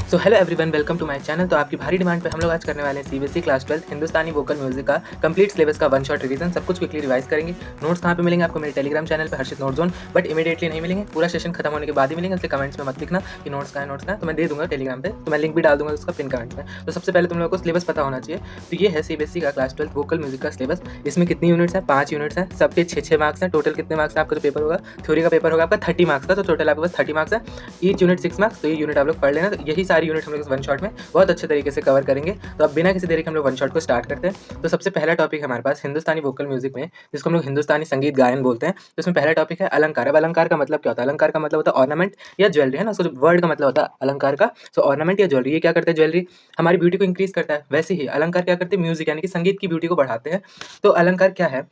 So hello everyone, welcome to my channel. तो आपकी भारी डिमांड पे हम लोग आज करने वाले हैं सीबीएसई क्लास 12 हिंदुस्तानी वोकल म्यूजिक का कंप्लीट सिलेबस का वन शॉट रिवीजन। सब कुछ क्विकली रिवाइज करेंगे। नोट्स कहाँ पे मिलेंगे आपको? मेरे टेलीग्राम चैनल पे हर्षित नोट जोन, बट इमीडिएटली नहीं मिलेंगे, पूरा सेशन खत्म होने के बाद ही मिलेंगे। इसलिए कमेंट्स में मत लिखना कि नोट्स कहाँ है। तो मैं दे दूंगा टेलीग्राम पे, तो मैं लिंक भी डाल दूंगा उसका पिन कमेंट्स में। तो सबसे पहले तुम लोगों को सिलेबस पता होना चाहिए। तो ये है सीबीएसई का क्लास 12 वोकल म्यूजिक का सिलेबस। इसमें कितनी यूनिट्स है? 5 यूनिट्स हैं, सबके 6 मार्क्स हैं। टोटल कितने मार्क्स है आपका जो पेपर होगा? थ्योरी का पेपर होगा आपका 30 मार्क्स का, तो टोटल आपके पास 30 मार्क्स है। Each unit 6 marks. तो ये यूनिट आप लोग पढ़ लेना। तो यही सारी यूनिट हम लोग इस वन शॉट में बहुत अच्छे तरीके से कवर करेंगे। तो अब बिना किसी देरी के हम लोग वन शॉट को स्टार्ट करते हैं। तो सबसे पहला टॉपिक है हमारे पास हिंदुस्तानी वोकल म्यूजिक में, जिसको हम लोग हिंदुस्तानी संगीत गायन बोलते हैं। तो इसमें पहला टॉपिक है अलंकार। अब अलंकार का मतलब क्या होता है? अलंकार का मतलब होता है ऑर्नामेंट या ज्वेलरी, है ना। सो वर्ड का मतलब होता है अलंकार का। सो ऑर्नामेंट या ज्वेलरी, ये क्या करते हैं? ज्वेलरी हमारी ब्यूटी को इंक्रीज करता है, वैसे ही अलंकार क्या करते हैं? म्यूजिक यानी कि संगीत की ब्यूटी को बढ़ाते हैं। तो अलंकार क्या है?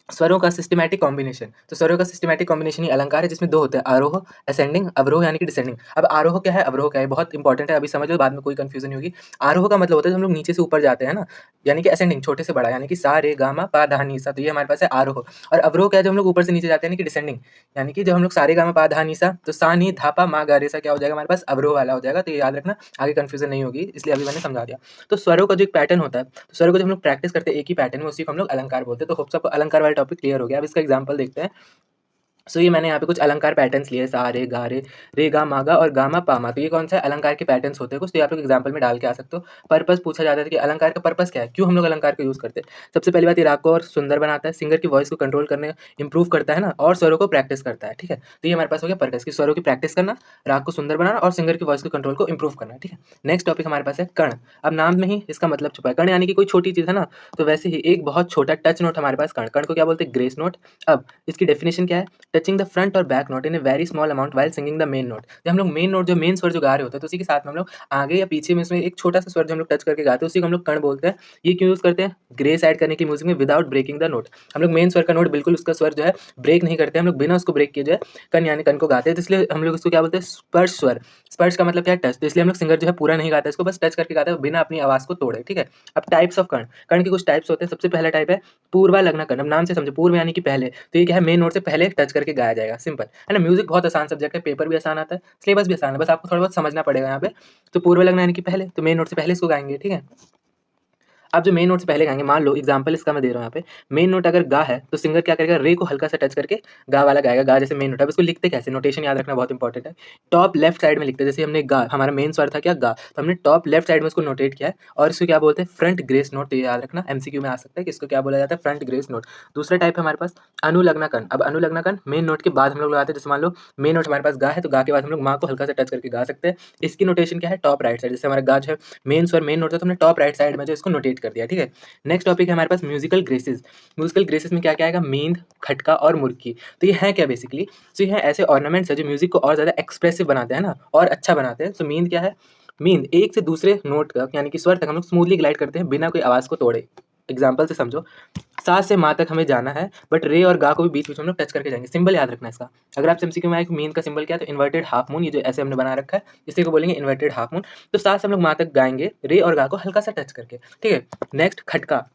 स्वरों का सिस्टमैटिक कॉम्बिनेशन। तो स्वरों का सिस्टमैटिक कॉम्बिनेशन ही अलंकार है, जिसमें दो होते हैं, आरोह असेंडिंग, अवरोह यानी कि डिसेंडिंग। अब आरोह क्या है, अवरोह क्या है, बहुत इंपॉर्टेंट है, अभी समझ लो, बाद में कोई कंफ्यूजन नहीं होगी। आरोह का मतलब होता है जब हम लोग नीचे से ऊपर जाते हैं ना, यानी कि असेंडिंग, छोटे से बड़ा, यानी कि सा रे गा मा पा धा नी सा। तो ये हमारे पास है आरोह। और अवरोह क्या है? जब हम लोग ऊपर से नीचे जाते हैं, यानी कि डिसेंडिंग, यानी कि जब हम लोग सा रे गा मा पा धा नी सा, तो सा नी धा पा मा गा रे सा क्या हो जाएगा हमारे पास? अवरोह वाला हो जाएगा। तो ये याद रखना, आगे कंफ्यूजन नहीं होगी, इसलिए अभी मैंने समझा दिया। तो स्वरों का जो एक पैटर्न होता है, तो स्वरों को जब हम लोग प्रैक्टिस करते हैं एक ही पैटर्न में, उसी को हम लोग अलंकार बोलते हैं। तो होप सबको अलंकार वाला टॉपिक क्लियर हो गया। अब इसका एग्जांपल देखते हैं। सो ये मैंने यहाँ पे कुछ अलंकार पैटर्न्स लिए, सा रे गा रे गा मा गा और गा मा पा मा। तो ये कौन सा है? अलंकार के पैटर्न्स होते हैं कुछ। तो ये आप लोग एग्जाम्पल में डाल के आ सकते हो। पर्पस पूछा जाता है कि अलंकार का पर्पस क्या है, क्यों हम लोग अलंकार का यूज करते हैं। सबसे पहली बात, ये राग को और सुंदर बनाता है, सिंगर की वॉइस को कंट्रोल करने इंप्रूव करता है ना, और स्वरों को प्रैक्टिस करता है। ठीक है, तो ये हमारे पास हो गया पर्पस की स्वरों की प्रैक्टिस करना, राग को सुंदर बनाना और सिंगर की वॉइस को कंट्रोल को इंप्रूव करना। ठीक है, नेक्स्ट टॉपिक हमारे पास है कर्ण। अब नाम में ही इसका मतलब छुपा है, कर्ण यानी कि कोई छोटी चीज है ना। तो वैसे ही एक बहुत छोटा टच नोट हमारे पास कर्ण। कर्ण को क्या बोलते हैं? Grace note. अब इसकी डेफिनेशन क्या है? टचिंग द फ्रंट और back note in a very small amount while singing the main note. जब हम लोग मेन नोट, जो मेन स्वर जो गा रहे होते हैं, तो उसी के साथ में हम लोग आगे या पीछे में इसमें एक छोटा सा स्वर जो हम लोग टच करके गाते हैं, उसी को हम लोग कर्ण बोलते हैं। ये क्यों यूज करते हैं? ग्रेस ऐड करने की म्यूजिक में विदाउट ब्रेकिंग द नोट। हम लोग मेन स्वर का नोट बिल्कुल उसका स्वर जो है ब्रेक नहीं करते, हम लोग बिना उसको ब्रेक किए जो है कर्ण यानी कर्ण को गाते हैं। तो इसलिए हम लोग इसको क्या बोलते हैं? स्पर्श स्वर। स्पर्श का मतलब क्या है? टच। तो इसलिए हम लोग सिंगर जो है पूरा नहीं गाता है, इसको बस टच करके गाते हैं बिना अपनी आवाज को तोड़े। ठीक है, अब टाइप्स ऑफ कर्ण। कर्ण के कुछ टाइप्स होते हैं। सबसे पहला टाइप है पूर्वा लग्न कर्ण। अब नाम से समझो, पूर्व यानी कि पहले, तो ये क्या है? मेन नोट से पहले टच करके गाया जाएगा। सिंपल है ना। म्यूजिक बहुत आसान सब्जेक्ट है, पेपर भी आसान आता है, सिलेबस भी आसान है, बस आपको थोड़ा बहुत समझना पड़ेगा यहाँ पे। तो पूर्व लग्न यानी कि पहले, तो मेन नोट से पहले इसको गाएंगे। ठीक है, आप जो मेन नोट से पहले गाएंगे, मान लो एग्जांपल इसका मैं दे रहा हूँ यहाँ पे, मेन नोट अगर गा है तो सिंगर क्या करेगा? रे को हल्का सा टच करके गा वाला गाएगा। गा जैसे मेन नोट है। अब इसको लिखते कैसे? नोटेशन याद रखना बहुत इंपॉर्टेंट है। टॉप लेफ्ट साइड में लिखते हैं। जैसे हमने गा, हमारा मेन स्वर था क्या? गा, तो हमने टॉप लेफ्ट साइड में उसको नोटेट किया है, और इसको क्या बोलते हैं? Front grace note. तो ये याद रखना, एमसीक्यू में आ सकता है कि इसको क्या बोला जाता है? Front grace note. दूसरा टाइप है हमारे पास अनुलग्न कर्ण। अब अनुलग्न कर्ण मेन नोट के बाद हम लोग लगाते हैं। जैसे मान लो मेन नोट हमारे पास गा है, तो गा के बाद हम लोग माँ को हल्का सा टच करके गा सकते हैं। इसकी नोटेशन क्या है? Top right side. जैसे हमारा गा जो है मेन स्वर मेन नोट था, तो हमने टॉप राइट साइड में जो इसको नोटेट कर दिया। ठीक है, नेक्स्ट टॉपिक है हमारे पास म्यूजिकल ग्रेसेस। म्यूजिकल ग्रेसेस में क्या क्या आएगा? मींद, खटका और मुर्की। तो ये है क्या बेसिकली? तो ये है ऐसे ऑर्नामेंट्स है जो म्यूजिक को और ज़्यादा एक्सप्रेसिव बनाते हैं ना, और अच्छा बनाते हैं। तो मींद क्या है? मींद एक से दूसरे नोट का यानी कि स्वर तक हम लोग स्मूथली ग्लाइड करते हैं बिना कोई आवाज़ को तोड़े। एग्जाम्पल से समझो, सा से माँ तक हमें जाना है, बट रे और गा को भी बीच बीच में हम लोग टच करके जाएंगे। सिंबल याद रखना इसका। अगर आपसे एमसीक्यू में आए कि मीन का सिंबल क्या है, तो इन्वर्टेड हाफ मून, ये जो ऐसे हमने बना रखा है, इसी को बोलेंगे इन्वर्टेड हाफ मून। तो सा से हम लोग माँ तक गाएंगे, रे और गा को हल्का सा टच करके। ठीक है, नेक्स्ट खटका।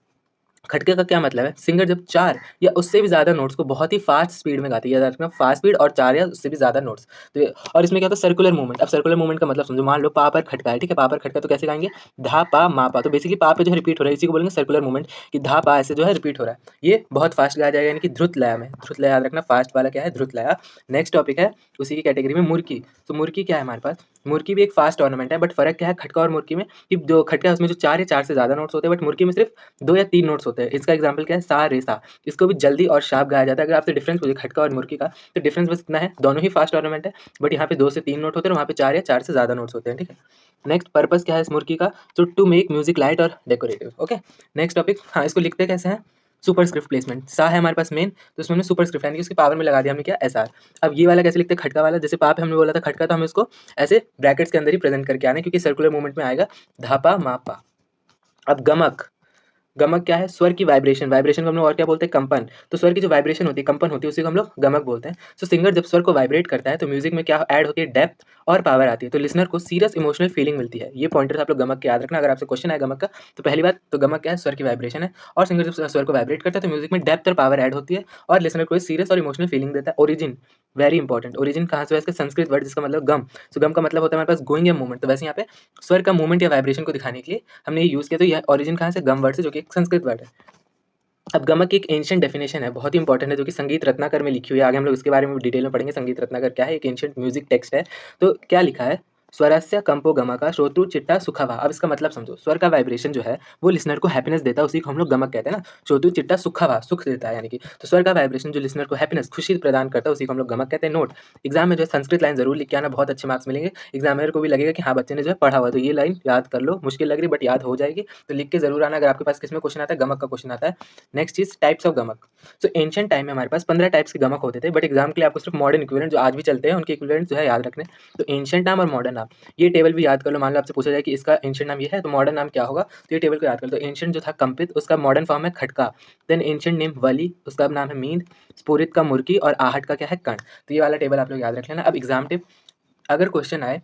खटके का क्या मतलब है? सिंगर जब 4 या उससे भी ज़्यादा नोट्स को बहुत ही फास्ट स्पीड में गाती है, याद रखना, फास्ट स्पीड और 4 या उससे भी ज़्यादा नोट्स। तो और इसमें क्या होता है? Circular movement. अब सर्कुलर मूवमेंट का मतलब समझो, मान लो पा पर खटका है। ठीक है, पा पर खटका तो कैसे गाएंगे? धा पा मा पा। तो बेसिकली पा पे जो है रिपीट हो रहा है, इसी को बोलेंगे सर्कुलर मूवमेंट, कि धा पा ऐसे जो है रिपीट हो रहा है। ये बहुत फास्ट गाया जाएगा, यानी कि द्रुत लय में। द्रुत लय याद रखना, फास्ट वाला क्या है? द्रुत लय। नेक्स्ट टॉपिक है उसी की कैटेगरी में मुर्की। तो मुर्की क्या है हमारे पास? मुर्की भी एक फास्ट ऑर्नामेंट है, बट फर्क क्या है खटका और मुर्की में? कि जो खटका है उसमें जो 4 या 4 से ज़्यादा नोट्स होते हैं, बट मुर्की में सिर्फ 2 या 3 नोट्स होते हैं। इसका एग्जांपल क्या है? सा रे सा। इसको भी जल्दी और शार्प गाया जाता है। अगर आपसे डिफरेंस पूछे खटका और मुर्की का, तो डिफरेंस बस इतना है, दोनों ही फास्ट ऑर्नामेंट है, बट यहाँ पे 2 से 3 नोट होते हैं और वहाँ पे 4 या 4 से ज़्यादा नोट्स होते हैं। ठीक है, नेक्स्ट पर्पस क्या है इस मुर्की का? तो टू मेक म्यूजिक लाइट और डेकोरेटिव। ओके, नेक्स्ट टॉपिक, हाँ इसको लिखते कैसे हैं? Superscript placement. सा है हमारे पास मेन, तो उसमें हमने सुपरस्क्रिप्ट यानी कि उसकी पावर में लगा दिया हमने क्या? S R. अब ये वाला कैसे लिखते हैं? खटका वाला, जैसे पाप हमने बोला था खटका, तो हमें उसको ऐसे ब्रैकेट्स के अंदर ही प्रेजेंट करके आना है, क्योंकि सर्कुलर मूवमेंट में आएगा। धापा मापा। अब गमक, गमक क्या है? स्वर की वाइब्रेशन, वाइब्रेशन को हम लोग और क्या बोलते हैं? कंपन। तो स्वर की जो वाइब्रेशन होती है, कंपन होती है, उसी को हम लोग गमक बोलते हैं। सो सिंगर जब स्वर को वाइब्रेट करता है तो म्यूजिक में क्या ऐड होती है? डेप्थ और पावर आती है, तो लिसनर को सीरियस इमोशनल फीलिंग मिलती है। ये पॉइंटर्स आप लोग गमक के याद रखना। अगर आपसे क्वेश्चन आए गमक का, तो पहली बात तो गमक क्या है? स्वर की वाइब्रेशन है, और सिंगर जब स्वर को वाइब्रेट करता है तो म्यूजिक में डेप्थ और पावर ऐड होती है और लिसनर को सीरियस और इमोशनल फीलिंग देता है। Origin, very important. ओरिजिन कहाँ से है? इसका संस्कृत वर्ड जिसका मतलब गम। सो गम का मतलब होता है हमारे पास गोइंग या मूवमेंट। तो वैसे यहाँ पे स्वर का मूवमेंट या वाइब्रेशन को दिखाने के लिए हमने ये यूज किया। तो यह ओरिजिन कहाँ से? गम वर्ड से, जो कि एक संस्कृत वर्ड है। अब गमक की एक एंशिएंट डेफिनेशन है, बहुत ही इंपॉर्टेंट है, जो कि संगीत रत्नाकर में लिखी हुई है। आगे हम लोग इसके बारे में डिटेल में पढ़ेंगे। संगीत रत्नाकर क्या है? एक एंशिएंट म्यूजिक टेक्स्ट है। तो क्या लिखा है? स्वरस्य कंपो गमका श्रोतु चिट्टा सुखवा। अब इसका मतलब समझो, स्वर का वाइब्रेशन जो है वो लिसनर को हैप्पीनेस देता है, उसी को हम लोग गमक कहते हैं ना। श्रोतु चिट्टा सुखवा, सुख देता है यानी कि। तो स्वर का वाइब्रेशन जो लिसनर को हैप्पीनेस, खुशी प्रदान करता है, उसी को हम लोग गमक कहते हैं। नोट, एग्जाम में जो है संस्कृत लाइन जरूर लिख के आना, बहुत अच्छे मार्क्स मिलेंगे। एग्जामिनर को भी लगेगा कि हाँ बच्चे ने जो है पढ़ा हुआ है। तो ये लाइन याद कर लो, मुश्किल लग रही बट याद हो जाएगी, तो लिख के जरूर आना। अगर आपके पास किसमें क्वेश्चन आता है? गमक का क्वेश्चन आता है। नेक्स्ट चीज, types of Gamak. So ancient time में हमारे पास 15 टाइप्स के गमक होते थे, बट एग्जाम के लिए आपको सिर्फ मॉडर्न इक्विवेलेंट जो आज भी चलते हैं उनके इक्विवेलेंट जो है याद रखने। तो एंशिएंट नाम और मॉडर्न नाम, ये टेबल भी याद कर लो। मान लो आपसे पूछा जाए कि इसका एंशिएंट नाम ये है, तो मॉडर्न नाम क्या होगा? तो ये टेबल को याद कर लो। तो एंशिएंट जो था कंपित, उसका मॉडर्न फॉर्म है खटका। देन एंशिएंट नेम वली, उसका नाम है मींद। स्फुरित का मुर्की, और आहट का क्या है? कण। तो ये वाला टेबल आप लोग याद रख लेना। अब एग्जाम टिप, अगर क्वेश्चन आए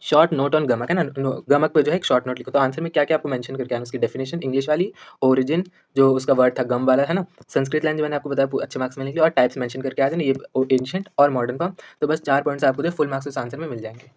शॉर्ट नोट ऑन गमक है ना, गमक पे जो है एक शॉर्ट नोट लिखो, तो आंसर में क्या क्या आपको मेंशन करके आना, उसकी डेफिनेशन इंग्लिश वाली, ओरिजिन जो उसका वर्ड था गम वाला है ना, संस्कृत लाइन जो मैंने आपको बताया अच्छे मार्क्स मिलेंगे, और टाइप्स मेंशन करके आ जाना, ये एंशिएंट और मॉडर्न फॉर्म। तो बस 4 पॉइंट्स आपको जो फुल मार्क्स उस आंसर में मिल जाएंगे।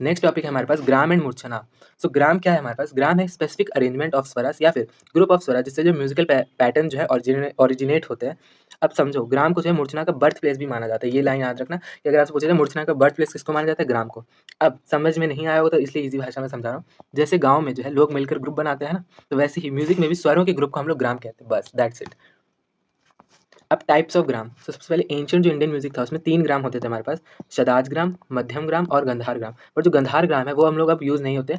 नेक्स्ट टॉपिक है हमारे पास ग्राम एंड मूर्छना। सो ग्राम क्या है हमारे पास? ग्राम है स्पेसिफिक अरेंजमेंट ऑफ स्वरास या फिर ग्रुप ऑफ स्वरा, जिससे जो म्यूजिकल पैटर्न जो है ओरिजिनेट होते हैं। अब समझो, ग्राम को जो है मूर्छना का बर्थ प्लेस भी माना जाता है। ये लाइन याद रखना कि अगर आपसे पूछा जाए मूर्छना का बर्थ प्लेस किसको माना जाता है? ग्राम को। अब समझ में नहीं आया हो तो इसलिए इजी भाषा में समझा रहा हूँ। जैसे गाँव में जो है लोग मिलकर ग्रुप बनाते हैं ना, तो वैसे ही म्यूजिक में भी स्वरों के ग्रुप को हम लोग ग्राम कहते हैं। बस दैट्स इट। अब टाइप्स ऑफ ग्राम, तो सबसे पहले एंशिएंट जो इंडियन म्यूजिक था उसमें 3 ग्राम होते थे हमारे पास, शदाज ग्राम, मध्यम ग्राम और गंधार ग्राम। बट जो गंधार ग्राम है वो हम लोग अब यूज़ नहीं करते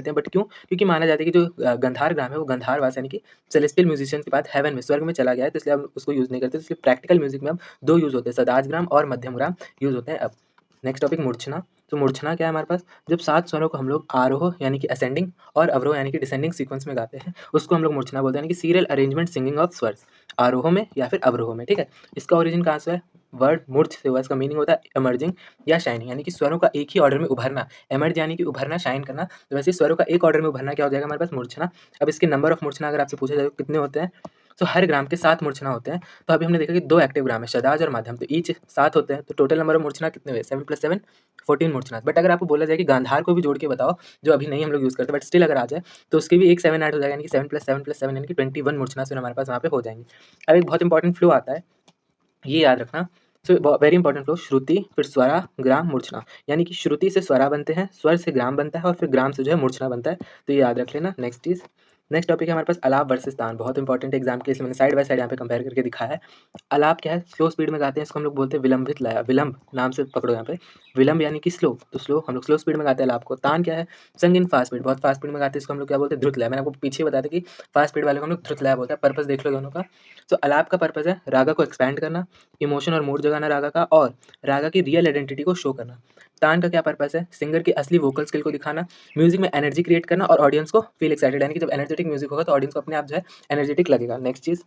हैं। बट क्यों? क्योंकि माना जाता है कि जो गंधार ग्राम है वो गंधार वास यानी कि सेलेस्टियल म्यूजिशियन के बाद हेवन में, स्वर्ग में चला गया है, तो इसलिए हम उसको यूज़ नहीं करते। तो इसलिए प्रैक्टिकल म्यूजिक में अब 2 यूज़ होते हैं, शदाज ग्राम और मध्यम ग्राम यूज़ होते हैं अब। नेक्स्ट टॉपिक मूर्छना। तो मूर्छना क्या है हमारे पास? जब 7 स्वरों को हम लोग आरोह यानी कि असेंडिंग और अवरोह यानी कि डिसेंडिंग सीक्वेंस में गाते हैं, उसको हम लोग मूर्छना बोलते हैं, यानी कि सीरियल अरेंजमेंट सिंगिंग ऑफ स्वर्स, आरोह में या फिर अवरोह में। ठीक है, इसका ओरिजिन कहाँ से है? वर्ड मूर्छ से हुआ। इसका मीनिंग होता है इमर्जिंग या शाइनिंग, यानी कि स्वरों का एक ही ऑर्डर में उभरना। एमर्ज यानी कि उभरना, शाइन करना। तो वैसे स्वरों का एक ऑर्डर में उभरना क्या हो जाएगा हमारे पास? मूर्छना। अब इसके नंबर ऑफ मूर्छना अगर आपसे पूछा जाए तो कितने होते हैं? तो हर ग्राम के 7 मूर्छना होते हैं। तो अभी हमने देखा कि 2 एक्टिव ग्राम है, शदाज और माध्यम, तो ईच 7 होते हैं। तो टोटल नंबर ऑफ मूर्छना कितने हुए? 7 + 7 14 मूर्छना। बट अगर आपको बोला जाए कि गांधार को भी जोड़ के बताओ, जो अभी नहीं हम लोग यूज़ करते, बट स्टिल अगर आ जाए तो उसके भी एक 7 ऐड हो जाएगा, यानी कि 7 + 7 + 7 यानी कि 21 मूर्छना से हमारे पास वहाँ पे हो जाएंगे। अब एक बहुत इंपॉर्टेंट फ्लो आता है, ये याद रखना। सो वेरी इंपॉर्टेंट फ्लो, श्रुति फिर स्वरा ग्राम मूर्छना, यानी कि श्रुति से स्वरा बनते हैं, स्वर से ग्राम बनता है और फिर ग्राम से जो है मूर्छना बनता है। तो ये याद रख लेना। नेक्स्ट चीज़, नेक्स्ट टॉपिक है हमारे पास अलाप वर्सेस तान, बहुत इंपॉर्टेंट एग्जाम के लिए, इसलिए मैंने साइड बाय साइड यहाँ पे कंपेयर करके दिखाया है। अलाप क्या है? स्लो स्पीड में गाते हैं, इसको हम लोग बोलते हैं विलंबित लय, विलंब नाम से पकड़ो यहाँ पे। विलंब यानी कि स्लो, तो स्लो हम लोग स्लो स्पीड में गाते हैं अलाप को। तान क्या है? संग इन फास्ट स्पीड, बहुत फास्ट स्पीड में गाते हैं, इसको हम लोग क्या बोलते हैं? द्रुत लय। मैंने आपको पीछे बताया था कि फास्ट स्पीड वाले को हम लोग द्रुत लय बोलते हैं। पर्पस देख लो दोनों का। तो अलाप का पर्पस है रागा को एक्सपैंड करना, इमोशन और मूड जगाना रागा का, और रागा की रियल आइडेंटिटी को शो करना। तान का क्या पर्पस है? सिंगर की असली वोकल स्किल को दिखाना, म्यूजिक में एनर्जी क्रिएट करना और ऑडियंस को फील एक्साइटेड, यानी कि जब एनर्जेटिक म्यूजिक होगा तो ऑडियंस को अपने आप जो है एनर्जेटिक लगेगा। नेक्स्ट चीज़,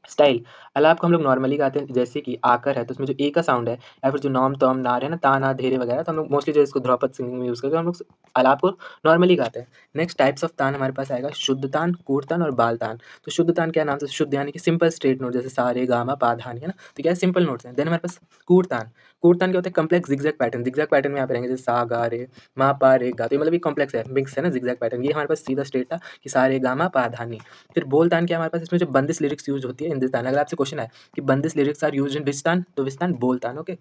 स्टाइल। अलाप को हम लोग नॉर्मली गाते हैं, जैसे कि आकर है तो उसमें जो ए का साउंड है, या फिर जो नॉम तोम नार है ना, ता ना धेरे वगैरह, तो हम लोग मोस्टली जो इसको ध्रुपद सिंगिंग में यूज़ करते हैं, हम लोग अलाप को नॉर्मली गाते हैं। नेक्स्ट टाइप्स ऑफ तान हमारे पास आएगा शुद्ध तान, कूट तान और बाल तान। तो शुद्ध तान क्या नाम से? शुद्ध यानी कि सिंपल स्ट्रेट नोट, जैसे सा रे गा मा पा धा नी, है ना, तो क्या है? सिंपल नोट्स हैं। देन हमारे पास कूट तान। कूट तान क्या होता है? Complex zigzag pattern, zigzag pattern में यहाँ पे रहेंगे, जैसे सा गा रे मा पा रे गा, तो ये मतलब ये कॉम्प्लेक्स है, मिक्स है ना जिगजैग पैटर्न। ये हमारे पास सीधा स्ट्रेट था कि सा रे गा मा पा धा नी। फिर बोल तान क्या हमारे पास? इसमें जो बंदिश लिरिक्स यूज होती है इन दिस तान। अगर आपसे क्वेश्चन है कि बंदिश लिरिक्स आर यूज्ड इन विच तान, तो विच तान? बोल तान। Okay,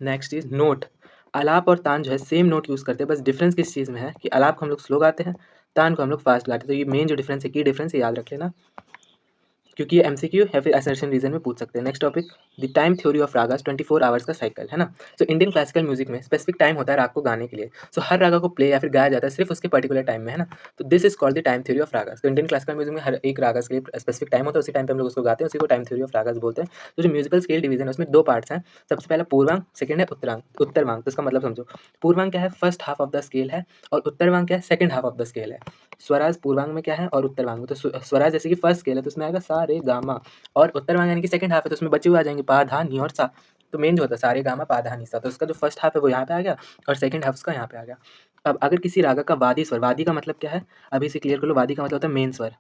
next is note. आलाप और तान जो है सेम नोट यूज करते हैं, बस डिफरेंस किस चीज़ में है कि आलाप को हम लोग स्लो गाते हैं, तान को हम लोग फास्ट गाते हैं। तो ये मेन जो डिफरेंस है, की डिफरेंस है, याद रख लेना। क्योंकि ये एमसीक्यू या फिर असर्शन रीजन में पूछ सकते हैं। Next topic, the time theory of ragas, 24 hours का साइकिल, है ना। तो इंडियन क्लासिकल म्यूजिक में स्पेसिफिक टाइम होता है राग को गाने के लिए। सो हर रागा को प्ले या फिर गाया जाता है सिर्फ उसके पर्टिकुलर टाइम में, है ना। तो this is called the time theory of ragas. तो इंडियन क्लासिकल म्यूजिक में हर एक रागास के लिए स्पेसिफिक टाइम होता है, उसी टाइम पे हम लोग उसको गाते हैं, उसी को टाइम थ्योरी ऑफ रागास बोलते हैं। तो जो म्यूजिकल स्केल डिवीजन है उसमें दो पार्ट्स हैं। सबसे पहला पूर्वांग, सेकंड है उत्तरवांग। तो इसका मतलब समझो, पूर्वांग क्या है, first half of the scale है, और उत्तरवांग क्या है, second half of the scale है। स्वराज पूर्वांग में क्या है और उत्तरवांग में। तो स्वराज जैसे कि फर्स्ट स्केल है तो उसमें आएगा सा रे गा मा, और उत्तरवांग यानी कि सेकंड हाफ है तो उसमें बचे हुए आ जाएंगे पा धा नी और सा। तो मेन जो होता है सारे गामा पा धा नी सा, तो उसका जो फर्स्ट हाफ है वो यहाँ पे आ गया और सेकंड हाफ उसका यहाँ पे आ गया। अब अगर किसी रागा का वादी स्वर, वादी का मतलब क्या है, अभी से क्लियर कर लो। वादी का मतलब होता है मेन स्वर,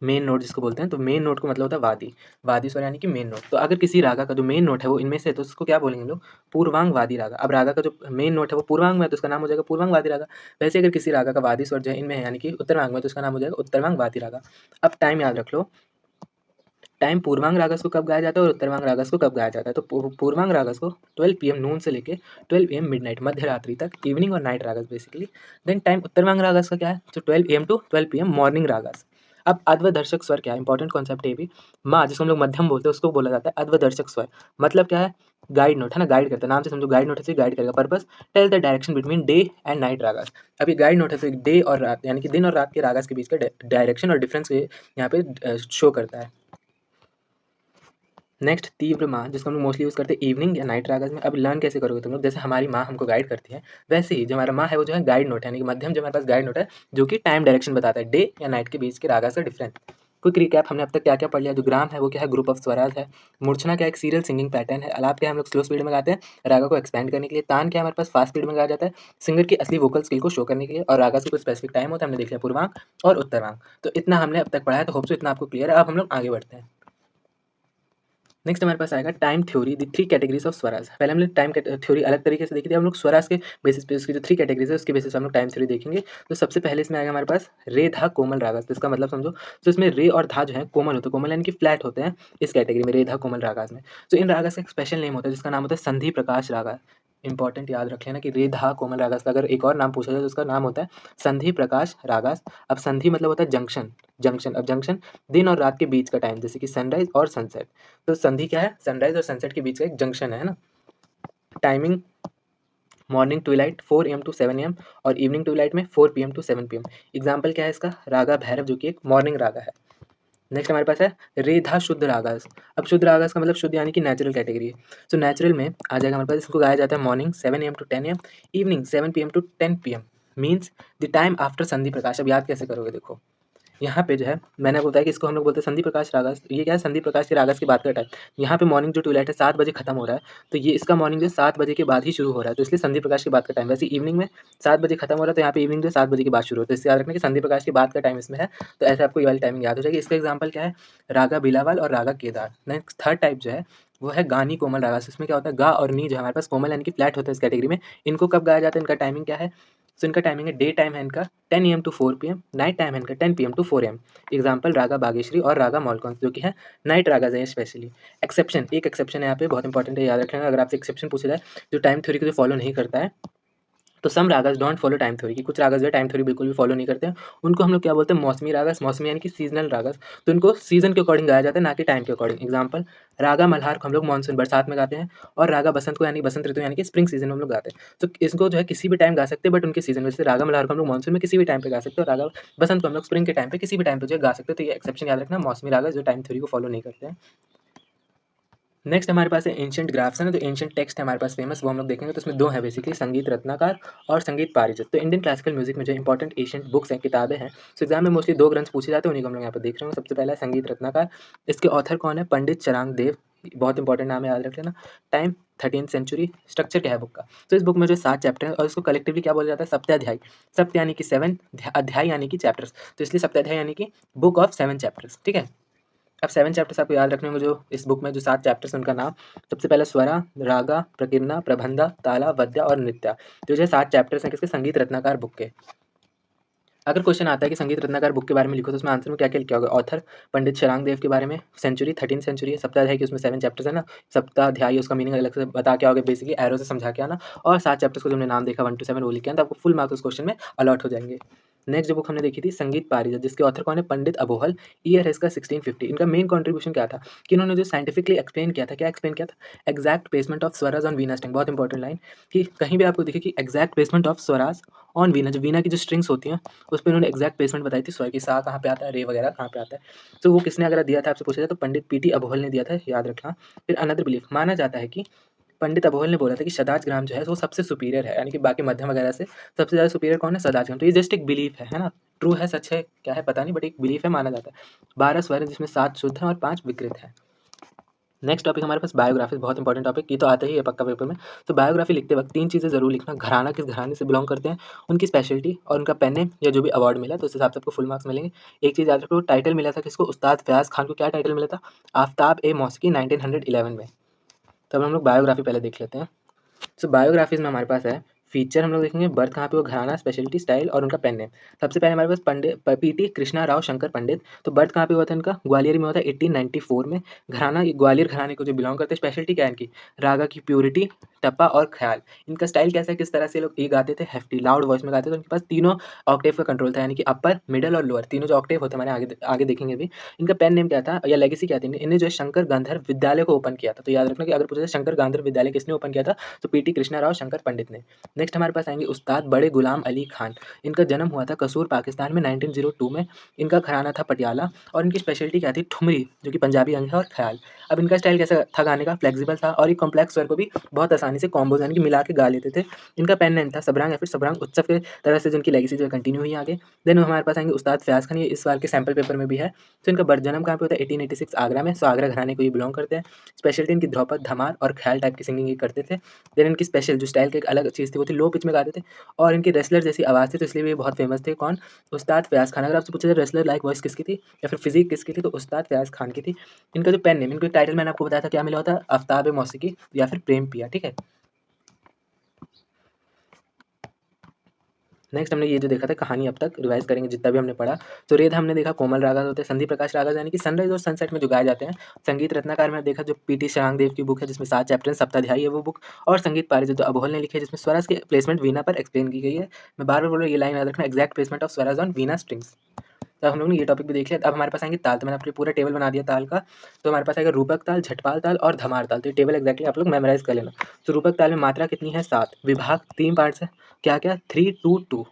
मेन नोट जिसको बोलते हैं। तो मेन नोट का मतलब होता है वादी, वादी स्वर यानी कि मेन नोट। तो अगर किसी रागा का जो मेन नोट है वो इनमें से है तो उसको क्या बोलेंगे हम लोग, पूर्वांग वादी रागा। अब रागा का जो मेन नोट है वो पूर्वांग में है तो उसका नाम हो जाएगा पूर्वांग वादी रागा। वैसे अगर किसी रागा का वादी स्वर जो है इनमें है यानी कि उत्तरवांग में, तो उसका नाम हो जाएगा उत्तरवांग वादी रागा। अब टाइम याद रख लो, टाइम पूर्वांग रागस को कब गाया जाता है और उत्तरवांग रागस को कब गाया जाता है। तो पूर्वांग रागस को 12 पीएम नून से लेके 12 एम मिडनाइट, मध्य रात्रि तक, इवनिंग और night ragas basically. Then time उत्तरवांग ragas का क्या है, तो 12 M to 12 PM morning ragas. अब अद्वदर्शक स्वर क्या है, इंपॉर्टेंट कॉन्सेप्ट है भी। माँ जिसको हम लोग मध्यम बोलते हैं उसको बोला जाता है अद्वदर्शक स्वर। मतलब क्या है, गाइड नोट, है ना, गाइड करता है, नाम से समझो गाइड नोट है तो गाइड करेगा। Purpose, tell the direction between day and night ragas. अब ये गाइड नोट है तो डे और रात यानी कि दिन और रात के रागस के बीच का डायरेक्शन और डिफरेंस यहाँ पे शो करता है। नेक्स्ट तीव्र माँ जिसको हम लोग मोस्टली यूज़ करते हैं इवनिंग या नाइट रागस में। अब लर्न कैसे करोगे तुम लोग, जैसे हमारी माँ हमको गाइड करती है वैसे ही जो हमारा माँ है वो जो है गाइड नोट है, यानी कि मध्यम जो हमारे पास गाइड नोट है जो कि टाइम डायरेक्शन बताता है डे या नाइट के बीच के रागस का डिफरेंस। क्विक रिकैप, हमने अब तक क्या क्या पढ़ लिया। जो ग्राम है वो क्या है, ग्रुप ऑफ स्वराज है। मूर्छना क्या है, एक सीरियल सिंगिंग पैटर्न है। अलाप क्या है, हम लोग स्लो स्पीड में गाते हैं रागा को एक्सपेंड करने के लिए। तान क्या है, हमारे पास फास्ट स्पीड में गाया जाता है सिंगर की असली वोकल स्किल को शो करने के लिए। और रागा से कोई स्पेसिफिक टाइम होता है, हमने देख लिया पूर्वांग और उत्तरांग। तो इतना हमने अब तक पढ़ा है, तो होप सो इतना आपको क्लियर है। अब हम लोग आगे बढ़ते हैं। नेक्स्ट हमारे पास आएगा time theory, the 3 categories of Swaraj. पहले हमने टाइम थ्योरी अलग तरीके से देखी थी, हम लोग स्वराज के बेसिस पे उसकी जो 3 कैटेगरीज है उसके बेसिस पे हम लोग टाइम थ्योरी देखेंगे। तो सबसे पहले इसमें आएगा हमारे पास रे धा कोमल रागास। तो इसका मतलब समझो, तो इसमें रे और धा जो है कोमल होते हैं, कोमल यानी कि फ्लैट होते हैं इस कैटेगरी में, रे धा कोमल रागास में। तो इन रागास का एक स्पेशल नेम होता है जिसका नाम होता है संधि प्रकाश रागा। इंपॉर्टेंट याद रख लेना कि रे धा कोमल रागास का अगर एक और नाम पूछा जाए तो उसका नाम होता है संधि प्रकाश रागास। अब संधि मतलब होता है जंक्शन, जंक्शन। अब जंक्शन दिन और रात के बीच का टाइम, जैसे कि सनराइज और सनसेट। तो संधि क्या है, सनराइज और सनसेट के बीच का एक जंक्शन है ना। Timing morning twilight 4 AM to 7 AM, और इवनिंग ट्विलाइट में 4 PM टू 7 PM। एग्जाम्पल क्या है इसका, रागा भैरव जो कि एक मॉर्निंग रागा है। नेक्स्ट हमारे पास है रेधा शुद्ध रागास। अब शुद्ध रागास का मतलब शुद्ध यानी कि नेचुरल कैटेगरी है। तो नेचुरल में आ जाएगा हमारे पास, इसको गाया जाता है morning 7 AM to 10 AM, evening 7 PM to 10 PM, means the time after संधि प्रकाश। अब याद कैसे करोगे, देखो यहाँ पे जो है मैंने आपको बताया कि इसको हम लोग बोलते हैं संधि प्रकाश रागस। ये क्या है, संधि प्रकाश के रागस की बात करता है। यहाँ पे मॉर्निंग जो ट्यूलाइट है 7 बजे खत्म हो रहा है, तो ये इसका मॉर्निंग जो 7 बजे के बाद ही शुरू हो रहा है, तो इसलिए संधि प्रकाश की बात का टाइम। वैसे इवनिंग में 7 बजे खत्म हो रहा है, तो यहाँ पे इवनिंग जो 7 बजे के बाद शुरू होता है। इससे याद रखना कि संधि प्रकाश की बात का टाइम इसमें है, तो ऐसे आपको ये वाली टाइमिंग याद हो जाएगी। इसका एग्जाम्पल क्या है, रागा बिलावल और रागा केदार। नेक्स्ट थर्ड टाइप जो है वो है गानी कोमल रागास। इसमें क्या होता है, गा और नी जो है हमारे पास कोमल यानी कि फ्लैट होता है इस कैटेगरी में। इनको कब गाया जाता है, इनका टाइमिंग क्या है, सो इनका टाइमिंग है, डे टाइम है इनका 10 AM to 4 PM, night time है इनका 10 PM to 4 AM। Example raga Bageshwari और रागा मौलकौंस जो कि है नाइट रागाज है स्पेशली। एक्सेप्शन, एक एक्सेप्शन है यहाँ पे बहुत इंपॉर्टेंट है, याद रखना अगर आपसे एक्सेप्शन पूछा जाए जो टाइम थ्योरी को जो फॉलो नहीं करता है। तो सम ragas don't follow time theory, की कुछ रागस जो है टाइम थ्योरी बिल्कुल भी फॉलो नहीं करते हैं। उनको हम लोग क्या बोलते हैं, मौसमी रागस। मौसमी यानी कि सीजनल रागस। तो इनको सीजन के अकॉर्डिंग गाया जाता है, ना कि टाइम के अकॉर्डिंग। एग्जाम्पल रागा मल्हार को हम लोग मानसून बरसात में गाते हैं, और रागा बसंत को यानी बसंत ऋतु यानी कि स्प्रिंग सीजन में हम लोग गाते हैं। तो इसको जो है किसी भी टाइम गा सकते हैं, बट उनके सीजन में, जैसे रागा मल्हार को हम लोग मानसून में किसी भी टाइम पे गा सकते हैं, और रागा बसंत को हम लोग स्प्रिंग के टाइम पे किसी भी टाइम पे जो है गा सकते हैं। तो ये एक्सेप्शन याद रखना, मौसमी रागस जो टाइम थ्योरी को फॉलो नहीं करते हैं। नेक्स्ट हमारे पास है एंशिएंट ग्राफ्स है ना, तो एंशिएंट टेक्स्ट है हमारे पास फेमस, वो हम लोग देखेंगे। तो इसमें दो है बेसिकली, संगीत रत्नाकर और संगीत पारिजात। तो इंडियन क्लासिकल म्यूजिक में जो इंपॉर्टेंट एंशिएंट बुक्स हैं, किताबें हैं, तो एग्जाम में मोस्टली 2 ग्रंथ पूछे जाते हैं, उन्हीं को हम लोग यहाँ पर देख रहे हैं। सबसे पहला है संगीत रत्नाकर। इसके ऑथर कौन है, पंडित चरांग देव, बहुत इंपॉर्टेंट नाम है, याद रख लेना। Time 13th century. स्ट्रक्चर क्या है बुक का, तो इस बुक में जो 7 चैप्टर है और इसको कलेक्टिवली क्या बोला जाता है, सप्ताध्यायी। सप्त यानी कि 7, अध्याय यानी कि चैप्टर्स, तो इसलिए सप्ताध्याय यानी कि बुक ऑफ 7 चैप्टर्स, ठीक है। अब 7 चैप्टर्स आपको याद रखने होंगे जो इस बुक में जो 7 चैप्टर्स उनका नाम। सबसे पहला स्वरा, रागा, प्रकीर्णा, प्रबंधा, ताला, वद्या और नृत्या। तो जो 7 चैप्टर्स हैं किसके, संगीत रत्नाकर बुक के। अगर क्वेश्चन आता है कि संगीत रत्नाकर बुक के बारे में लिखो तो उसमें आंसर में क्या क्या लिखा होगा? ऑथर पंडित शरांग देव के बारे में, सेंचुरी 13th सेंचुरी है, सप्ताध्याय की उसमें 7 चैप्टर्स है ना, सप्ताध्यायी उसका मीनिंग अलग से बता के आओगे, बेसिकली एरो से समझा के आना, और 7 चैप्टर्स को जो हमने नाम देखा 1 to 7 वो लिख के आना, तो आपको फुल मार्क्स उस क्वेश्चन में अलॉट हो जाएंगे। नेक्स्ट जो बुक हमने देखी थी संगीत पारिजात, जिसके ऑथर कौन है? पंडित अबोहल। ईयर है इसका 1650। इनका मेन कंट्रीब्यूशन क्या था कि इन्होंने जो साइंटिफिकली एक्सप्लेन किया था, क्या एक्सप्लेन किया था? Exact placement of Swaraj on Veena string. बहुत इंपॉर्टेंट लाइन कि कहीं भी आपको दिखे कि exact placement of Swaraj on Veena, जो वीना की जो स्ट्रिंग्स होती हैं उस पे उन्होंने एग्जैक्ट प्लेसमेंट बताई थी, स्वर की सा कहाँ पे आता है, रे वगैरह कहाँ पे आता है। तो वो किसने अगर दिया था आपसे पूछा जाए तो पंडित पीटी अबोहल ने दिया था, याद रखना। फिर अनदर बिलीफ, माना जाता है कि पंडित अबोहल ने बोला था कि शदाज ग्राम जो है वो सबसे सुपीरियर है, यानी कि बाकी मध्यम वगैरह से सबसे ज़्यादा सुपीरियर कौन है? शदाज ग्राम। तो ये जस्ट एक बिलीफ है ना, ट्रू है, सच है, क्या है पता नहीं, बट एक बिलीफ है, माना जाता है। 12 स्वर हैं जिसमें 7 शुद्ध हैं और 5 विकृत हैं। नेक्स्ट टॉपिक हमारे पास बायोग्राफी, बहुत इंपॉर्टेंट टॉपिक, ये तो आता ही है पक्का पेपर में। तो बायोग्राफी लिखते वक्त 3 चीज़ें जरूर लिखना: घराना किस घराने से बिलोंग करते हैं, उनकी स्पेशलिटी और उनका पेन नेम या जो भी अवार्ड मिला, तो उस हिसाब से आपको फुल मार्क्स मिलेंगे। एक चीज़ याद रखो, टाइटल मिला था किसको? उस्ताद फयाज खान को। क्या टाइटल मिला था? आफ्ताब ए मौसीकी 1911 में। तब हम लोग बायोग्राफी पहले देख लेते हैं। सो बायोग्राफीज़ में हमारे पास है फीचर, हम लोग देखेंगे बर्थ कहाँ पे हुआ, घराना, स्पेशलिटी, स्टाइल और उनका पेन नेम। सबसे पहले हमारे पास पंडित पीटी कृष्णा राव शंकर पंडित। तो बर्थ कहाँ पे हुआ था इनका? ग्वालियर में हुआ था 1894 में। घराना ये ग्वालियर घराने को जो बिलोंग करते हैं। स्पेशलिटी क्या है इनकी? रागा की प्योरिटी, टप्पा और ख्याल। इनका स्टाइल कैसा है, किस तरह से लोग ये गाते थे? हेफ्टी, लाउड वॉइस में गाते थे। तो इनके पास तीनों ऑक्टेव का कंट्रोल था, यानी कि अपर, मिडल और लोअर, तीनों जो ऑक्टेव होते हैं हमारे आगे आगे देखेंगे भी। इनका पेन नेम क्या था या लेगेसी क्या थी? इन्हें जो है शंकर गांधर्व विद्यालय को ओपन किया था। तो याद रखना कि अगर पूछा जाए शंकर गांधर्व विद्यालय किसने ओपन किया था, तो पीटी कृष्णा राव शंकर पंडित ने। नेक्स्ट हमारे पास आएंगे उस्ताद बड़े गुलाम अली खान। इनका जन्म हुआ था कसूर पाकिस्तान में 1902 में। इनका घराना था पटियाला और इनकी स्पेशलिटी क्या थी? ठुमरी, जो कि पंजाबी अंग है, और ख्याल। अब इनका स्टाइल कैसा था गाने का? फ्लेक्सिबल था और ये कॉम्प्लेक्स स्वर को भी बहुत आसानी से कॉम्बोज यानी कि मिला के गा लेते थे। इनका पेन नेम था सबरंग या फिर सबरंग उत्सव के तरह से जिनकी लेगेसी जो कंटिन्यू हुई आगे। देन हमारे पास आएंगे उस्ताद फयाज खान, ये इस बार के सैम्पल पेपर में भी है। तो इनका बर्थ जन्म कहाँ पे होता है? 1886 आगरा में। सो आगरा घराने को ये बिलोंग करते हैं। स्पेशलिटी इनकी ध्रुपद, धमार और ख्याल टाइप की सिंगिंग ये करते थे। देन इनकी स्पेशल जो स्टाइल की एक अलग चीज़ थी वो थी लो पिच में गाते थे और इनकी रेसलर जैसी आवाज़ थी, तो इसलिए भी ये बहुत फेमस थे। कौन? उस्ताद फयाज खान। अगर आपसे पूछा जाए रेसलर लाइक वॉइस किसकी थी या फिर फिजिक किसकी थी, तो उस्ताद फयाज खान की थी। इनका जो पेन नेम, इनका टाइटल मैंने आपको बताया था क्या मिला होता है? आफ्ताब ए मौसीकी या फिर प्रेम पिया, ठीक है। नेक्स्ट हमने ये जो देखा था कहानी, अब तक रिवाइज करेंगे जितना भी हमने पढ़ा। तो रेद हमने देखा कोमल रागा होते हैं, संदीप प्रकाश रागा यानी कि सनराइज और सनसेट में जो गाए जाते हैं। संगीत रत्नाकर में देखा जो पीटी शरांग देव की बुक है जिसमें 7 चैप्टर, सप्ताध्यायी है वो बुक। और संगीत पारिजात जो अबोहल ने लिखी है जिसमें स्वराज के प्लेसमेंट वीणा पर एक्सप्लेन की गई है। मैं बार बार बोल रहा हूँ ये लाइन याद रखना, exact placement of Swaraj on Veena strings. तो हम लोग ने ये टॉपिक भी देख लिया। अब हमारे पास आएंगे ताल। तो मैंने आपके लिए पूरा टेबल बना दिया ताल का। तो हमारे पास आएगा रूपक ताल, झटपाल ताल और धमार ताल। तो ये टेबल एक्जैक्टली आप लोग मेमोराइज कर लेना। तो रूपक ताल में मात्रा कितनी है? 7। विभाग 3 पार्ट्स है, क्या क्या? 3 2 2,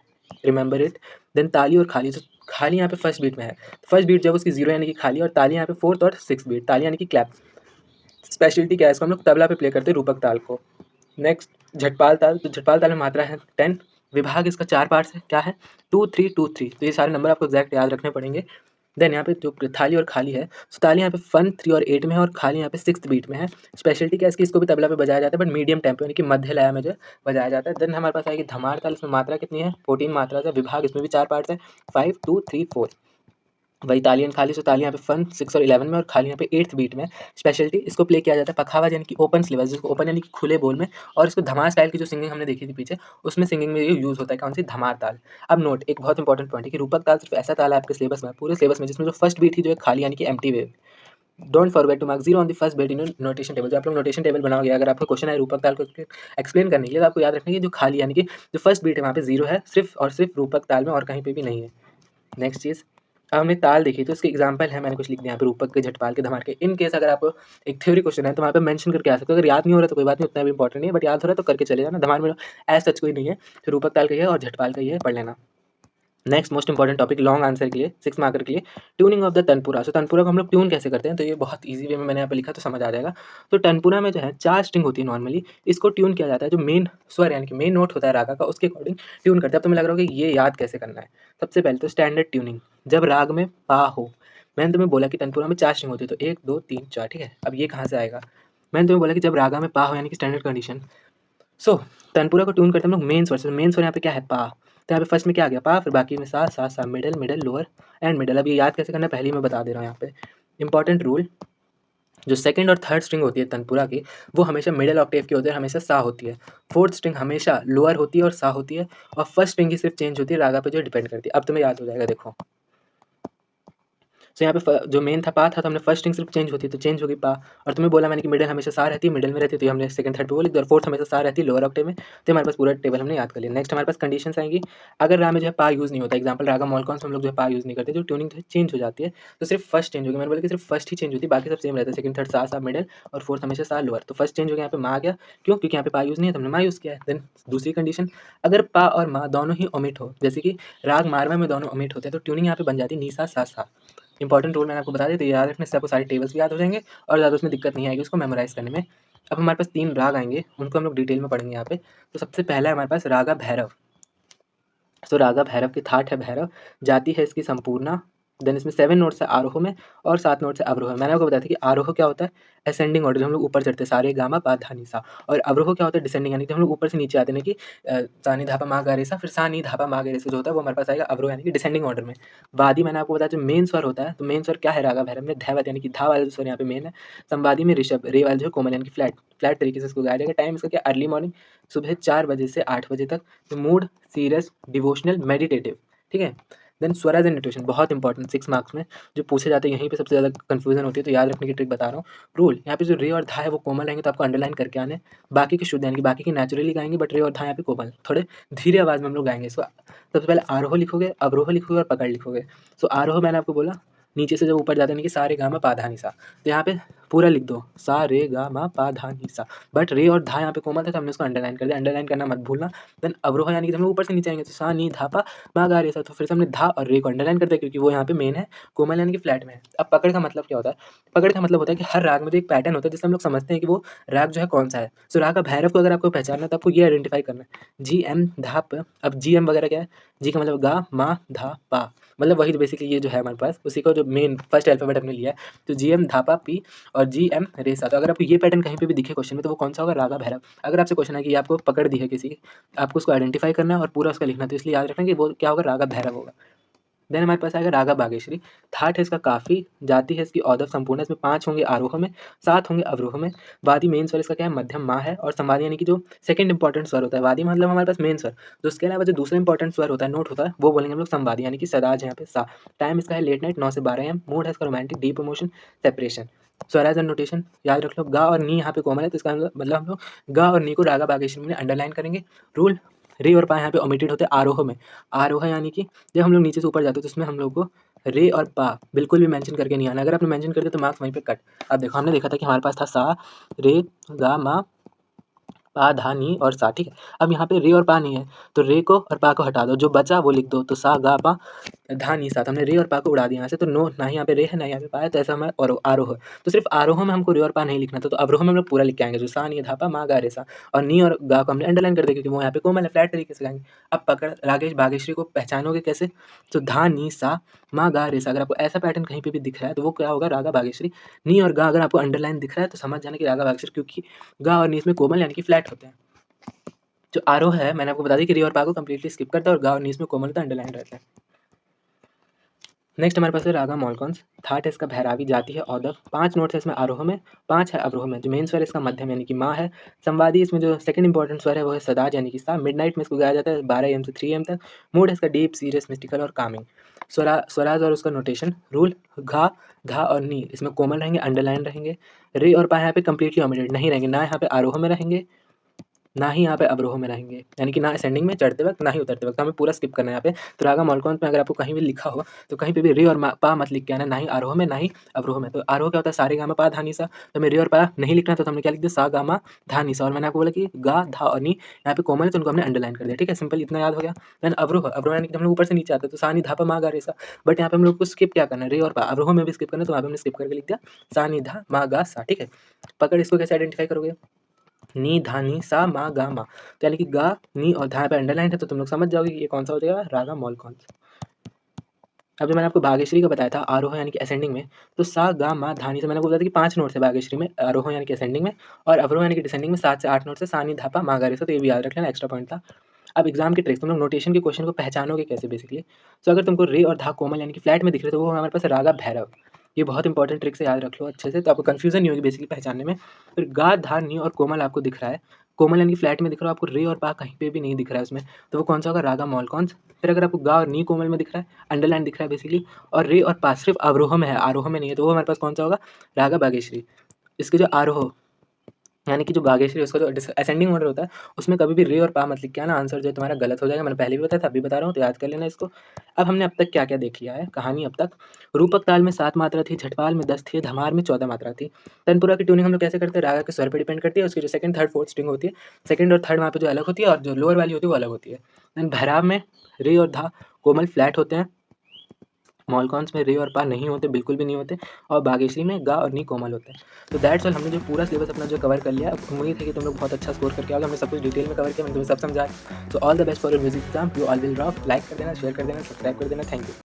रिमेंबर इट। देन ताली और खाली। तो खाली यहाँ पे फर्स्ट बीट में है, फर्स्ट बीट जब उसकी 0 यानी कि खाली, और ताली यहाँ पे 4th और 6th बीट, ताली यानी कि क्लैप। स्पेशलिटी क्या है? इसको हम लोग तबला पे प्ले करते हैं रूपक ताल को। नेक्स्ट झटपाल ताल। तो झटपाल ताल में मात्रा है 10। विभाग इसका 4 पार्ट्स है, क्या है? 2 3 2 3। तो ये सारे नंबर आपको एग्जैक्ट याद रखने पड़ेंगे। देन यहाँ पे जो थाली और खाली है, तो ताली यहाँ पे 1 3 और 8 में है और खाली यहाँ पे 6th बीट में है। स्पेशलिटी क्या है इसकी? इसको भी तबला पे बजाया जाता है बट मीडियम टेम्पो यानी कि मध्य लय में जो है बजाया जाता है। देन हमारे पास आएगी धमार ताल। इसमें मात्रा कितनी है? 14 मात्रा है। विभाग इसमें भी 4 पार्ट्स है, 5 2 3 4। वही ताली एंड खाली। सो ताली यहाँ पे 1 6 और 11 में और खाली यहाँ पे 8th बीट में। स्पेशलिटी इसको प्ले किया जाता है पखावाज यानी कि ओपन स्लीवर्स, जिसको ओपन यानी कि खुले बोल में। और इसको धमार स्टाइल की जो सिंगिंग हमने देखी थी पीछे, उसमें सिंगिंग में ये यूज़ होता है। कौन सी? धमार ताल। अब नोट, एक बहुत इंपॉर्टेंट पॉइंट है कि रूपक ताल सिर्फ ऐसा ताल है आपके सिलेबस में, पूरे सिलेबस में, जिसमें जो फर्स्ट बीट थी जो है खाली यानी कि empty wave. Don't forget to mark 0 on the first beat in your notation table. जो आप लोग नोटेशन टेबल बनाओगे, अगर आपको क्वेश्चन है रूपक ताल को एक्सप्लेन करने के लिए, तो आपको याद रखना है कि जो खाली यानी कि जो फर्स्ट बीट है वहाँ पे 0 है सिर्फ और सिर्फ रूपक ताल में, और कहीं पे भी नहीं है। नेक्स्ट चीज़, अब हमने ताल देखी तो इसके एग्जाम्पल है, मैंने कुछ लिख दिया यहाँ पे, रूपक के, झटपाल के, धमार के। इन केस अगर आपको एक थ्योरी क्वेश्चन है तो वहाँ पे मेंशन करके आ सकते हो। अगर याद नहीं हो रहा तो कोई बात नहीं, उतना भी इंपॉर्टेंट नहीं है, बट याद हो रहा है तो करके चले जाना। धमार में एज सच कोई नहीं है, तो रूपक ताल का ही है और झटपाल का ही है, पढ़ लेना। Next most important topic long answer के लिए, 6 मार्कर के लिए, ट्यूनिंग ऑफ द तनपुरा। सो तनपुरा को हम लोग ट्यून कैसे करते हैं, तो ये बहुत ईजी वे में मैंने यहाँ पे लिखा तो समझ आ जाएगा। तो तनपुरा में जो है 4 स्ट्रिंग होती है नॉर्मली, इसको ट्यून किया जाता है। जो मेन स्वर यानी कि मेन नोट होता है रागा का, उसके अकॉर्डिंग ट्यून करते हैं। अब तुम्हें लग रहा होगा कि ये याद कैसे करना है। सबसे पहले तो स्टैंडर्ड ट्यूनिंग, जब राग में पा हो। मैंने तुम्हें बोला कि तनपुरा में 4 स्ट्रिंग होती है, तो 1 2 3 4, ठीक है। अब ये कहाँ से आएगा? मैंने तुम्हें बोला कि जब रागा में पा हो यानी कि स्टैंडर्ड कंडीशन। सो तनपुरा को ट्यून करते हैं हम लोग मेन स्वर से। मेन स्वर यहाँ पे क्या है? पा। तो यहाँ पे फर्स्ट में क्या आ गया? पा, फिर बाकी में सा सा सा, middle middle, lower and middle. अब ये याद कैसे करना है पहले ही मैं बता दे रहा हूँ यहाँ पे। इंपॉर्टेंट रूल, जो सेकंड और थर्ड स्ट्रिंग होती है तनपुरा की, वो हमेशा मिडिल ऑक्टेव की होती है और हमेशा सा होती है। फोर्थ स्ट्रिंग हमेशा लोअर होती है और सा होती है, और फर्स्ट स्ट्रिंग की सिर्फ चेंज होती है रागा पे जो डिपेंड करती है। अब तुम्हें याद हो जाएगा, देखो। सो यहाँ पे जो मेन था पा था, तो हमने फर्स्ट स्ट्रिंग सिर्फ चेंज होती है तो चेंज होगी पा। और तुम्हें बोला मैंने कि मिडिल हमेशा सा रहती है, मिडिल में रहती है तो ये हमने सेकंड थर्ड पे बोली, और फोर्थ हमेशा सा रहती है लोअर ऑक्टेव में। तो हमारे पास पूरा टेबल हमने याद कर लिया। नेक्स्ट हमारे पास कंडीशंस आएंगी। अगर रा में जो है पा यूज़ नहीं होता, एग्जाम्पल रागा मॉलकॉन्स में हम लोग जो है पा यूज़ नहीं करते, जो ट्यूनिंग चेंज हो जाती है, तो सिर्फ फर्स्ट चेंज होगी। मैंने बोला कि सिर्फ फर्स्ट ही चेंज होती है, बाकी सब सेम रहता है। सेकंड थर्ड सा सा मिडिल, और फोर्थ हमेशा सा लोअर। तो फर्स्ट चेंज हो गया, यहाँ पे मा आ गया। क्यों? क्योंकि यहाँ पे पा यूज़ नहीं है तो हमने मा यूज़ किया है। देन दूसरी कंडीशन, अगर पा और मा दोनों ही ओमिट हो, जैसे कि राग मारवा में दोनों ओमिट होते हैं, तो ट्यूनिंग यहाँ पे बन जाती है नी सा सा सा। इंपॉर्टेंट रूल मैंने आपको बता दिया, तो याद रखने से आपको सारे टेबल्स भी याद हो जाएंगे और ज़्यादा उसमें दिक्कत नहीं आएगी उसको मेमोराइज़ करने में। अब हमारे पास 3 राग आएंगे, उनको हम लोग डिटेल में पढ़ेंगे यहाँ पे। तो सबसे पहला है हमारे पास रागा भैरव। तो रागा भैरव की थाट है भैरव, जाति है इसकी संपूर्णा। देन इसमें 7 नोट्स है आरोह में और 7 नोट्स है अवरोह में। मैंने आपको बताया था कि आरोह क्या होता है, असेंडिंग ऑर्डर, हम लोग ऊपर चढ़ते हैं, सारे गामा पा धा नी सा। और अवरोह क्या होता है, डिसेंडिंग, यानी कि हम लोग ऊपर से नीचे आते हैं कि सा नी धापा मा गा रे सा, फिर सा नी धापा मा गा रे सा जो होता है वो हमारे पास आएगा अवरोह, यानी कि डिसेंडिंग ऑर्डर में। वादी मैंने आपको बताया जो मेन स्वर होता है, तो मेन स्वर क्या है रागा भैरव में, धैवत, यानी कि धा वाला जो स्वर यहाँ पे मेन है। संवादी में ऋषभ, रे वाला जो है कोमल, यानी कि फ्लैट फ्लैट तरीके से इसको गाया जाएगा। टाइम इसका क्या, अर्ली मॉर्निंग, सुबह 4 बजे से 8 बजे तक। तो मूड सीरियस, डिवोशनल, मेडिटेटिव, ठीक है। देन स्वराज एंड नोटेशन बहुत इंपॉर्टेंट, 6 मार्क्स में जो पूछे जाते हैं, यहीं पे सबसे ज़्यादा कन्फ्यूजन होती है, तो याद रखने की ट्रिक बता रहा हूँ। रूल, यहाँ पे जो रे और धा है वो कोमल रहेंगे तो आपको अंडरलाइन करके आने। बाकी के शुद्ध, यानी कि बाकी के नेचुरली गाएंगे, बट रे और धा यहाँ पे कोमल, थोड़े धीरे आवाज़ में हम लोग गाएंगे इसको। सबसे पहले आरोह लिखोगे, अवरोह लिखोगे और पकड़ लिखोगे। सो आरोह मैंने आपको बोला, नीचे से जब ऊपर जाते हैं कि सा रे गा मा पा धा नी सा, तो यहाँ पे पूरा लिख दो, सा रे गा मा पा धा नी सा। बट रे और धा यहाँ पे कोमल था तो हमने उसको अंडरलाइन कर दिया, अंडरलाइन करना मत भूलना। देन अवरोह, यानी कि हम लोग ऊपर से नीचे आएंगे तो सा नी धा पा मा गा रे सा, तो फिर से हमने धा और रे को अंडरलाइन कर दिया क्योंकि वो यहाँ पे मेन है, कोमल यानी कि फ्लैट में है। अब पकड़ का मतलब क्या होता है, पकड़ का मतलब होता है कि हर राग में जो एक पैटर्न होता है जिससे हम लोग समझते हैं कि वो राग जो है कौन सा है। सो राग का भैरव को अगर आपको पहचानना है तो आपको ये आइडेंटिफाई करना है, जी एम धा प। अब जी एम वगैरह क्या है, जी का मतलब गा मा धा पा, मतलब वही बेसिकली ये जो है हमारे पास उसी को जो मेन फर्स्ट अल्फाबेट हमने लिया है। तो जी एम धापा पी और जी एम रेसा। तो अगर आपको ये पैटर्न कहीं पे भी दिखे क्वेश्चन में तो वो कौन सा होगा, रागा भैरव। अगर आपसे क्वेश्चन है कि आपको पकड़ दी है किसी की, आपको उसको आइडेंटिफाई करना है और पूरा उसका लिखना है, तो इसलिए याद रखना कि वो क्या होगा, रागा भैरव होगा। देन हमारे पास आएगा रागा बागेश्वरी। थाट है इसका काफ़ी, जाति है इसकी औदव संपूर्ण, इसमें 5 होंगे आरोह में, 7 होंगे अवरोह में। वादी मेन स्वर इसका क्या है, मध्यम माँ है। और संवादी यानी कि जो सेकंड इंपॉर्टेंट स्वर होता है, वादी मतलब हमारे पास मेन स्वर, तो उसके अलावा जो दूसरा इंपॉर्टेंट स्वर होता है, नोट होता है, वो बोलेंगे हम लोग संवादी, यानी कि सदाज यहाँ पे सा। टाइम इसका है लेट नाइट 9 से 12 AM। मूड है इसका romantic, deep emotion, separation. Swaraj and notation याद रख लो, गा और नी यहाँ पे कॉमन है, तो इसका मतलब हम लोग गा और नी को रागा बागेश्वरी में अंडरलाइन करेंगे। रूल, रे और पा यहाँ पे ओमिटेड होते हैं आरोह में। आरोह यानी कि जब हम लोग नीचे से ऊपर जाते हैं तो उसमें हम लोग को रे और पा बिल्कुल भी मेंशन करके नहीं आना। अगर आपने मेंशन कर दिया तो मार्क्स वहीं पे कट। अब देखो हमने देखा था कि हमारे पास था सा रे गा मा पा धा नी और सा, ठीक है। अब यहाँ पे रे और पा नहीं है तो रे को और पा को हटा दो, जो बचा वो लिख दो। तो सा गा पा धा नी सा, तो हमने रे और पा को उड़ा दिया यहाँ से, तो नो, ना ही यहाँ पे रे है ना यहाँ पे पा है, तो ऐसा हमारा और आरोह है। तो सिर्फ आरोह में हमको रे और पा नहीं लिखना था, तो अवरोह में हम लोग पूरा लिख के आएंगे, जो सा नी धा पा मा गा रे सा। और नी और गा को हमने अंडरलाइन कर दिया क्योंकि वो यहाँ पे कोमल है, फ्लैट तरीके से गाएंगे। अब पकड़ रागेश बागेश्वरी को पहचानोगे कैसे, तो धा नी सा मा गा रे सा। अगर आपको ऐसा पैटर्न कहीं पे भी दिख रहा है तो वो क्या होगा, रागा बागेश्वरी। नी और गा अगर आपको अंडरलाइन दिख रहा है तो समझ जाना कि रागा बागेश्वरी, क्योंकि गा और नी इसमें कोमल यानी कि फ्लैट होते हैं। जो आरोह है मैंने आपको बता दी कि री और पा को कंप्लीटली स्किप करता है और गा और नी इसमें कोमलता अंडरलाइन रहता है। नेक्स्ट हमारे पास है रागा मॉलकॉन्स। थाट है इसका भैरावी, जाति है औदव, 5 नोट्स है इसमें आरोह में, 5 है अवरोह में। जो मेन स्वर है इसका मध्यम यानी कि माँ है। संवादी इसमें जो सेकंड इंपॉर्टेंट स्वर है वो है सदाज यानी कि सा। मिडनाइट में इसको गाया जाता है 12 AM से 3 AM तक। मूड है इसका डीप, सीरियस, मिस्टिकल और कामिंग। स्वराज और उसका नोटेशन रूल, घा धा और नी इसमें कोमल रहेंगे, अंडरलाइन रहेंगे। रे और पा यहाँ पे कंप्लीटली ओमिटेड नहीं रहेंगे, ना यहाँ पे आरोह में रहेंगे ना ही यहाँ पे अवरोह में रहेंगे, यानी कि ना असेंडिंग में चढ़ते वक्त ना ही उतरते वक्त, हमें पूरा स्किप करना है यहाँ पे। तो रागा मॉलकॉन्स में अगर आपको कहीं भी लिखा हो तो कहीं पे भी रे और पा मत लिख के आना, ना ही आरोह में ना ही अवरोह में। तो आरोह क्या होता है, सारे गामा पा धा नी सा, तो हमें रे और पा नहीं लिखना था तो हमने क्या लिख दिया, सा गामा धा नी सा। और मैंने आपको बोला कि गा धा और नी यहाँ पे कोमल है तो उनको हमने अंडरलाइन कर दिया, ठीक है, सिंपल इतना याद हो गया। देन अवरोह, अवरोह यानी कि हम लोग ऊपर से नीचे आते हैं तो सा नी धा पा मा गा रे सा, बट यहाँ पे हम लोग को स्किप क्या करना है, रे और पा। अवरोह में भी स्किप करना है तो वहाँ पे हमने स्किप करके लिख दिया सा नी धा मा गा सा, ठीक है। पकड़ इसको कैसे आइडेंटिफाई करोगे, नी धा नी सा मा गा मा, तो यानी कि गा नी और धा पे अंडरलाइन है तो तुम लोग समझ जाओगे कि ये कौन सा हो जाएगा, रागा मॉलकॉन्स। अब जो मैंने आपको बागेश्वरी का बताया था आरोह यानी कि असेंडिंग में, तो सा गा मा धा नी से मैंने आपको बताया था कि 5 नोट्स है बागेश्वरी में, आरोह यानी कि असेंडिंग में, और अवरोह यानी कि डिसेंडिंग में 7 से 8 नोट्स है, सा नी धा पा मा गा रे सा। तो ये भी याद रख लेना, एक्स्ट्रा पॉइंट था। अब एग्जाम की ट्रिक्स, तुम लोग नोटेशन के क्वेश्चन को पहचानोगे कैसे बेसिकली। तो अगर तुमको रे और धा कोमल यानी कि फ्लैट में दिख रहे तो वो हमारे पास रागा भैरव। ये बहुत इंपॉर्टेंट ट्रिक से याद रख लो अच्छे से, तो आपको कन्फ्यूज़न नहीं होगी बेसिकली पहचानने में। फिर गा, धा, नी और कोमल आपको दिख रहा है। कोमल यानी कि फ्लैट में दिख रहा है आपको, रे और पा कहीं पे भी नहीं दिख रहा है उसमें, तो वो कौन-सा होगा? रागा मोलकॉन्स। फिर अगर आपको गा और नी कोमल में दिख रहा है, अंडरलाइन दिख रहा है बेसिकली, और रे और पा सिर्फ़ अवरोह में है, आरोह में नहीं है, तो वो हमारे पास कौन-सा होगा? रागा बागेश्री। इसके जो आरोह यानी कि जो बागेश्री उसका जो असेंडिंग ऑर्डर होता है, उसमें कभी भी रे और पा मत लिख के आना, आंसर जो है तुम्हारा गलत हो जाएगा। मैंने पहले भी बताया था, अभी बता रहा हूँ, तो याद कर लेना इसको। अब हमने अब तक क्या-क्या देख लिया है कहानी अब तक। रूपक ताल में 7 मात्रा थी, झटपाल में 10 थी, धमार में 14 मात्रा थी। तनपुरा की ट्यूनिंग हम लोग कैसे करते हैं? रागा के स्वर पे डिपेंड करती है, उसकी जो सेकंड, थर्ड, फोर्थ स्ट्रिंग होती है, सेकंड और थर्ड वहाँ पे जो अलग होती है और जो लोअर वाली होती है वो अलग होती है। देन भैरव में रे और धा कोमल फ्लैट होते हैं, मॉलकॉन्स में रे और पा नहीं होते, बिल्कुल भी नहीं होते, और बागेश्री में गा और नी कोमल होते हैं। तो दैट्स ऑल, हमने जो पूरा सिलेबस अपना जो कवर कर लिया। अब उम्मीद है कि तुम लोग बहुत अच्छा स्कोर करके आओगे। हमने सब कुछ डिटेल में कवर किया, मैंने तुम्हें सब समझाया। So all the best for your music exam, you all will rock. Like कर देना, शेयर कर देना, सब्सक्राइब कर देना। Thank you.